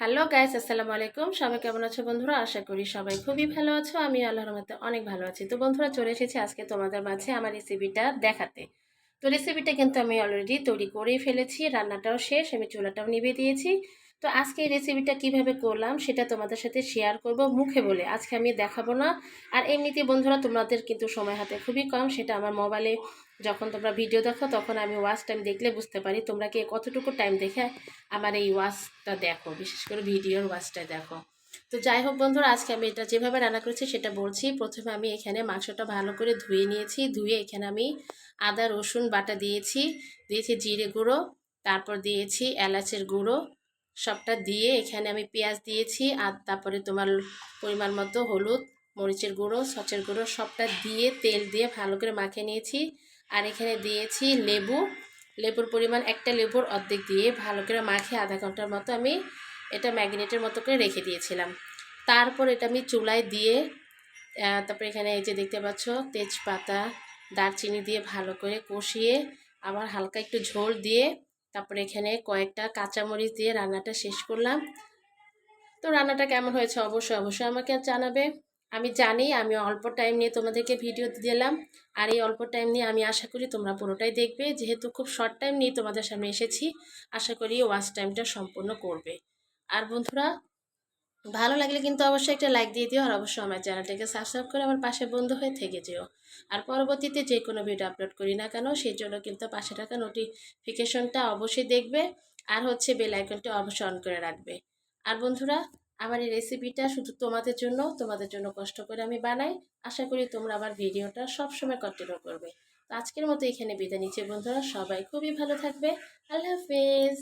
Hello guys, আসসালামু আলাইকুম। সবাই কেমন আছো বন্ধুরা? আশা করি সবাই খুবই ভালো আছো। আমি আল্লাহর রহমতে অনেক ভালো আছি। তো বন্ধুরা, চলে এসেছি আজকে তোমাদের মাঝে আমার রেসিপিটা দেখাতে। তো রেসিপিটা কিন্তু আমি অলরেডি তৈরি করেই ফেলেছি, রান্নাটাও শেষ, আমি চুলাটাও নিভিয়ে দিয়েছি। তো আজকে এই রেসিপিটা কিভাবে করলাম সেটা তোমাদের সাথে শেয়ার করব মুখে বলে, আজকে আমি দেখাবো না। আর এমনিতে বন্ধুরা, তোমাদের কিন্তু সময় হাতে খুবই কম, সেটা আমার মোবাইলে যখন তোমরা ভিডিও দেখো তখন আমি ওয়াচ টাইম দেখলে বুঝতে পারি তোমরা কি কতটুকু টাইম দেখে আমার এই ওয়াচটা দেখো, বিশেষ করে ভিডিওর ওয়াচটা দেখো। তো যাই হোক বন্ধুরা, আজকে আমি এটা যেভাবে রান্না করেছি সেটা বলছি। প্রথমে আমি এখানে মাংসটা ভালো করে ধুয়ে নিয়েছি। ধুয়ে এখানে আমি আদা রসুন বাটা দিয়েছি, জিরে গুঁড়ো, তারপর দিয়েছি এলাচের গুঁড়ো, সবটা দিয়ে এখানে আমি পেঁয়াজ দিয়েছি। আর তারপরে তোমার পরিমাণ মতো হলুদ, মরিচের গুঁড়ো, সচের গুঁড়ো, সবটা দিয়ে তেল দিয়ে ভালো করে মাখিয়ে নিয়েছি। আর এখানে দিয়েছি লেবুর পরিমাণ একটা লেবুর অর্ধেক দিয়ে ভালো করে মাখিয়ে আধা ঘন্টার মতো আমি এটা ম্যাগনেটের মতো করে রেখে দিয়েছিলাম। তারপর এটা আমি চুলায় দিয়ে তারপরে এখানে এই যে দেখতে পাচ্ছ তেজপাতা, দারচিনি দিয়ে ভালো করে কষিয়ে আবার হালকা একটু ঝোল দিয়ে তারপরে এখানে কয়েকটা কাঁচামরিচ দিয়ে রান্নাটা শেষ করলাম। তো রান্নাটা কেমন হয়েছে অবশ্যই অবশ্যই আমাকে জানাবে। আমি জানি আমি অল্প টাইম নিয়ে তোমাদেরকে ভিডিও দিলাম, আর এই অল্প টাইম নিয়ে আমি আশা করি তোমরা পুরোটাই দেখবে, যেহেতু খুব শর্ট টাইম নিয়ে তোমাদের সামনে এসেছি। আশা করি ওয়াচ টাইমটা সম্পূর্ণ করবে। আর বন্ধুরা, ভালো লাগলে কিন্তু অবশ্যই একটা লাইক দিয়ে দিও, আর অবশ্যই আমার চ্যানেলটাকে সাবস্ক্রাইব করে আমার পাশে বন্ধু হয়ে থেকে যেও। আর পরবর্তীতে যে কোনো ভিডিও আপলোড করি না কেন সেই জন্য কিন্তু পাশে থাকা নোটিফিকেশনটা অবশ্যই দেখবে, আর হচ্ছে বেল আইকনটা অবশ্যই অন করে রাখবে। আর বন্ধুরা, আমার এই রেসিপিটা শুধু তোমাদের জন্য কষ্ট করে আমি বানাই। আশা করি তোমরা আমার ভিডিওটা সবসময় কন্টিনিউ করবে। তো আজকের মতো এখানে বিদায় নিচ্ছি বন্ধুরা, সবাই খুবই ভালো থাকবে। আল্লাহ হাফেজ।